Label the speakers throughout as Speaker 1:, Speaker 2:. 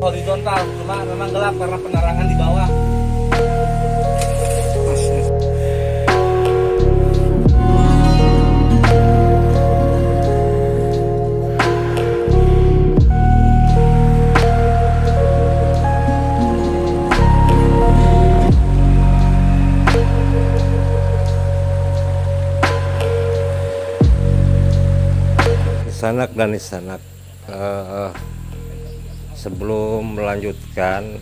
Speaker 1: Horizontal, cuma memang gelap karena penerangan di bawah.
Speaker 2: Sanak dan Isanak, sebelum melanjutkan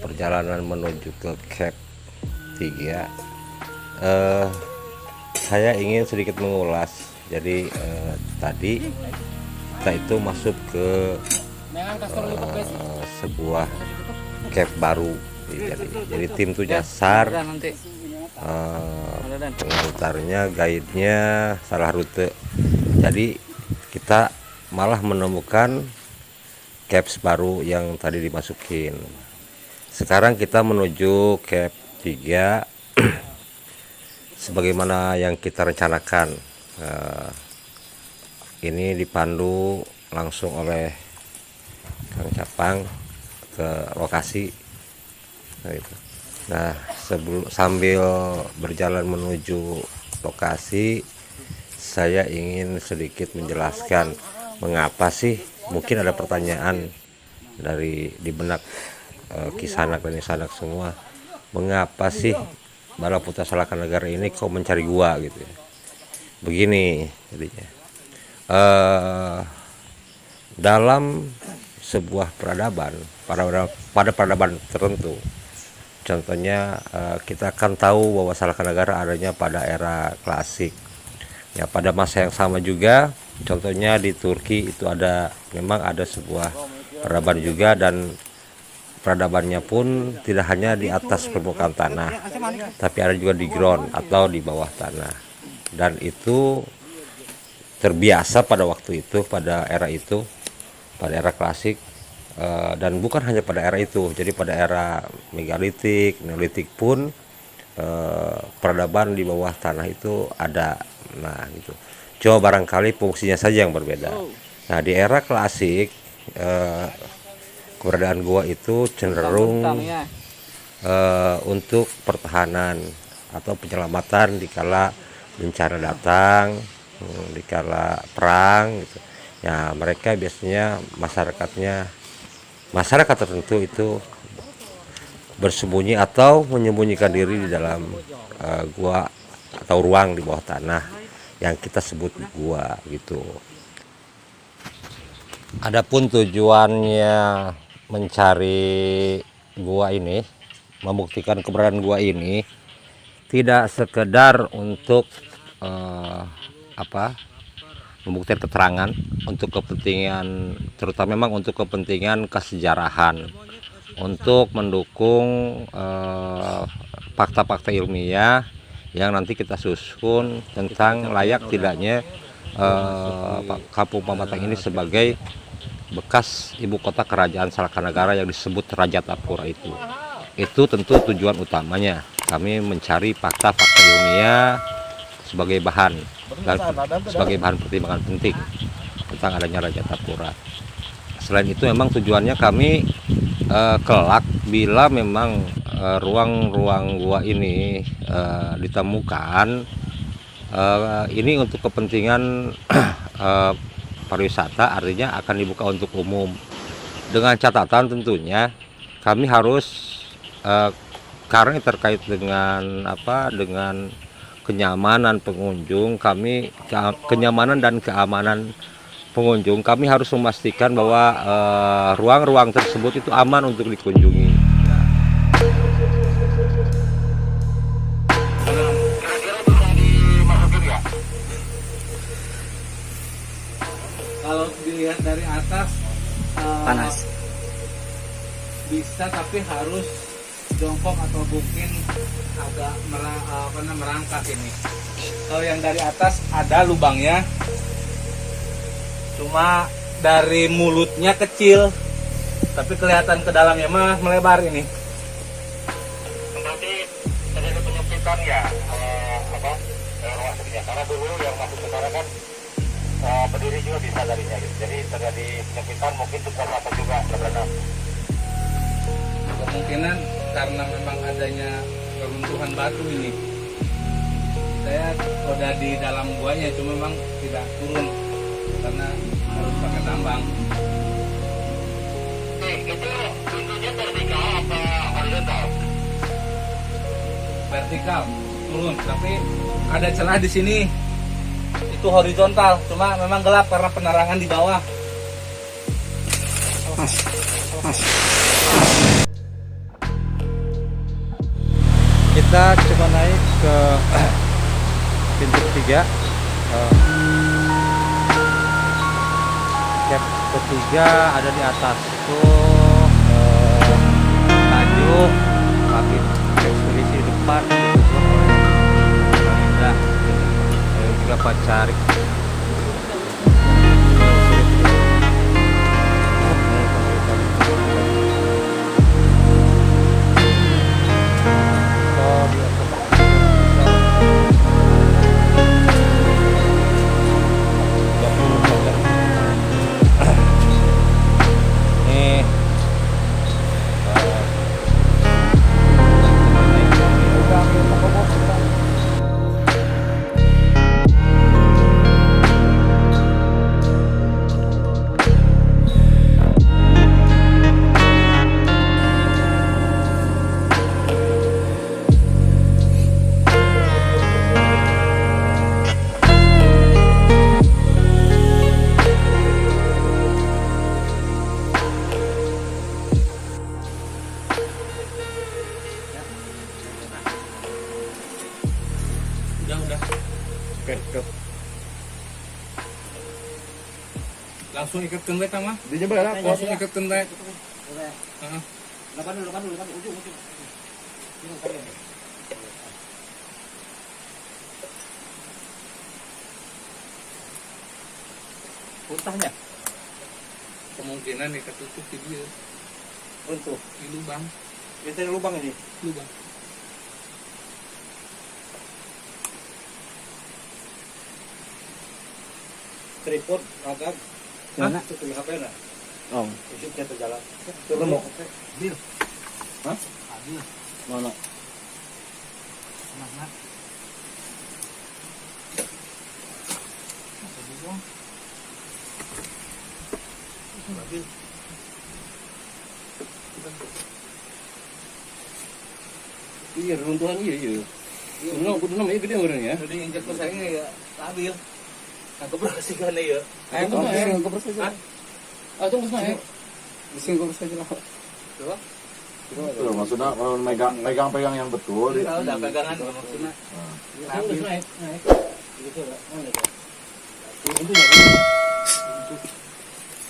Speaker 2: perjalanan menuju ke Cap 3, saya ingin sedikit mengulas. Jadi tadi kita itu masuk ke sebuah Cap baru. Jadi tim itu nyasar, pengantarnya, guide-nya salah rute. Jadi kita malah menemukan caps baru yang tadi dimasukin. Sekarang kita menuju Cap 3 sebagaimana yang kita rencanakan. Ini dipandu langsung oleh Kang Capang ke lokasi. Nah, sambil berjalan menuju lokasi, saya ingin sedikit menjelaskan mengapa sih, mungkin ada pertanyaan di benak Kisanak dan Isanak semua, mengapa sih Balaputra Salakanegara ini kok mencari gua gitu ya. Begini jadinya, dalam sebuah peradaban, pada peradaban tertentu, contohnya kita akan tahu bahwa Salakanegara adanya pada era klasik. Ya, pada masa yang sama juga, contohnya di Turki itu memang ada sebuah peradaban juga, dan peradabannya pun tidak hanya di atas permukaan tanah, tapi ada juga di ground atau di bawah tanah. Dan itu terbiasa pada waktu itu, pada era klasik, dan bukan hanya pada era itu. Jadi pada era megalitik, neolitik pun peradaban di bawah tanah itu ada. Nah gitu, coba barangkali fungsinya saja yang berbeda. Nah, di era klasik keberadaan gua itu cenderung untuk pertahanan atau penyelamatan dikala bencana datang, dikala perang gitu. Ya, mereka biasanya masyarakat tertentu itu bersembunyi atau menyembunyikan diri di dalam gua atau ruang di bawah tanah yang kita sebut gua gitu. Adapun tujuannya mencari gua ini, membuktikan keberadaan gua ini, tidak sekedar untuk membuktikan keterangan, untuk kepentingan, terutama memang untuk kepentingan kesejarahan, untuk mendukung fakta-fakta ilmiah yang nanti kita susun tentang layak tidaknya Kampung Pamatang ini sebagai bekas ibu kota kerajaan Salakanegara yang disebut Raja Tapura itu. Itu tentu tujuan utamanya. Kami mencari fakta-fakta ilmiah sebagai bahan pertimbangan penting tentang adanya Raja Tapura. Selain itu, memang tujuannya kami kelak bila memang ruang-ruang gua ini ditemukan, ini untuk kepentingan pariwisata, artinya akan dibuka untuk umum, dengan catatan tentunya kami harus karena terkait dengan dengan kenyamanan pengunjung, kenyamanan dan keamanan pengunjung, kami harus memastikan bahwa ruang-ruang tersebut itu aman untuk dikunjungi.
Speaker 1: Kalau dilihat dari atas
Speaker 3: Panas.
Speaker 1: bisa, tapi harus jongkok atau mungkin agak merangkak ini. Kalau yang dari atas ada lubangnya, cuma dari mulutnya kecil, tapi kelihatan ke dalamnya mah melebar ini.
Speaker 4: Berarti terjadi penyempitan ya, ruang kerja. Karena dulu yang masuk ke sana kan berdiri juga bisa darinya gitu. Jadi terjadi penyempitan, mungkin tukar apa juga berenang.
Speaker 1: Kemungkinan karena memang adanya reruntuhan batu ini. Saya udah di dalam guanya, cuma memang tidak turun karena harus pakai tambang.
Speaker 4: Itu pintunya vertikal apa horizontal?
Speaker 1: Vertikal turun, tapi ada celah di sini. Itu horizontal, cuma memang gelap karena penerangan di bawah.
Speaker 2: Kita coba naik ke pintu ketiga. Gap ketiga ada di atas tuh, tajuk tapi ekspedisi depan ditutup oleh Indah juga Pacarik.
Speaker 1: Udah.
Speaker 3: Oke.
Speaker 1: Langsung ikatkan baik mah.
Speaker 3: Di jebak lah.
Speaker 1: Langsung ikatkan baik.
Speaker 3: Lepas dulu, ujung. Puntahnya.
Speaker 1: Kemungkinan ikat tutup di dia,
Speaker 3: Untuk.
Speaker 1: di lubang.
Speaker 3: Biasanya lubang ini.
Speaker 1: Lubang.
Speaker 3: Tripod, agak.
Speaker 1: Mana?
Speaker 3: Itu tuh HP na.
Speaker 2: Oh,
Speaker 3: Usipnya terjalan. Coba mau.
Speaker 1: Adil.
Speaker 3: Hah?
Speaker 1: Adil.
Speaker 3: Mana?
Speaker 1: Semangat. Masa dulu. Adil.
Speaker 3: Iya, runtuhan iya. Kudu nama gede orangnya.
Speaker 1: Jadi injak pesaingnya ya stabil. Nangkep berhasil kan ya.
Speaker 3: Ayo tuh, nggak bersih saja. Ah, tunggu sana.
Speaker 5: Mesin gue saja lah.
Speaker 1: Coba.
Speaker 5: Betul, maksudnya kalau pegang yang betul.
Speaker 1: Kalau udah pegangan maksudnya.
Speaker 3: Tunggu naik. Gitu lah. Mana itu? Itu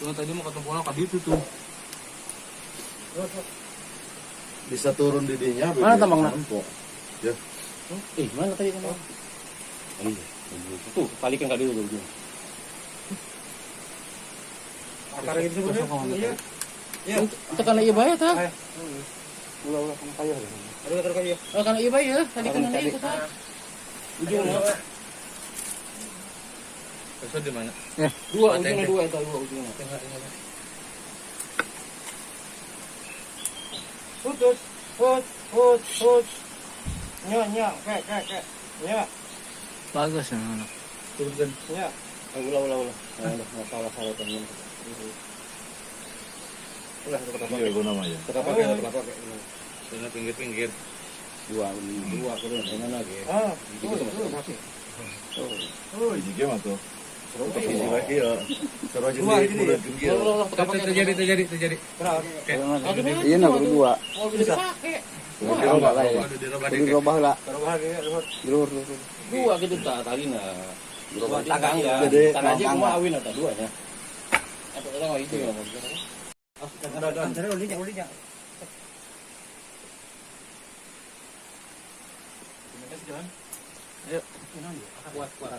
Speaker 1: Cuma tadi mau ketemu orang tadi itu tuh.
Speaker 5: Bisa turun didinya.
Speaker 3: Mana tambangnya?
Speaker 5: Ya.
Speaker 3: Mana tadi kamu? Tuh, balikan kali dulu.
Speaker 1: Akar gitu sebenarnya.
Speaker 3: Ya, tekan iya bayar ta?
Speaker 5: Ulah sama kayu.
Speaker 1: Aduh terus kayu.
Speaker 3: Oh, kan iya bayar. Tadi kan nanti ikut ta. Ujungnya.
Speaker 1: Terus di mana?
Speaker 3: Dua, ujungnya dua itu ujungnya. Putus. Nya, kayak. Nya.
Speaker 1: Bagus ya anak. Turun.
Speaker 3: Ya. Ulah. Enggak salah teman. Ulah
Speaker 5: Iya, gua namanya.
Speaker 3: kita pakai.
Speaker 1: Sana pinggir-pinggir.
Speaker 3: Dua kurang dengan lagi. Gitu pakai.
Speaker 5: Oh, ini gimana tuh?
Speaker 1: Terjadi.
Speaker 3: Iya nah berdua.
Speaker 1: Dirubah
Speaker 3: Dirubah lah. Lur.
Speaker 6: Dua gitu tak tadi nah. Dua tagang ya.
Speaker 3: Jadi,
Speaker 6: Tan aja
Speaker 3: tangga.
Speaker 6: gua awin atau duanya. Atau orang itu ya.
Speaker 3: Ulinya.
Speaker 6: Kuat.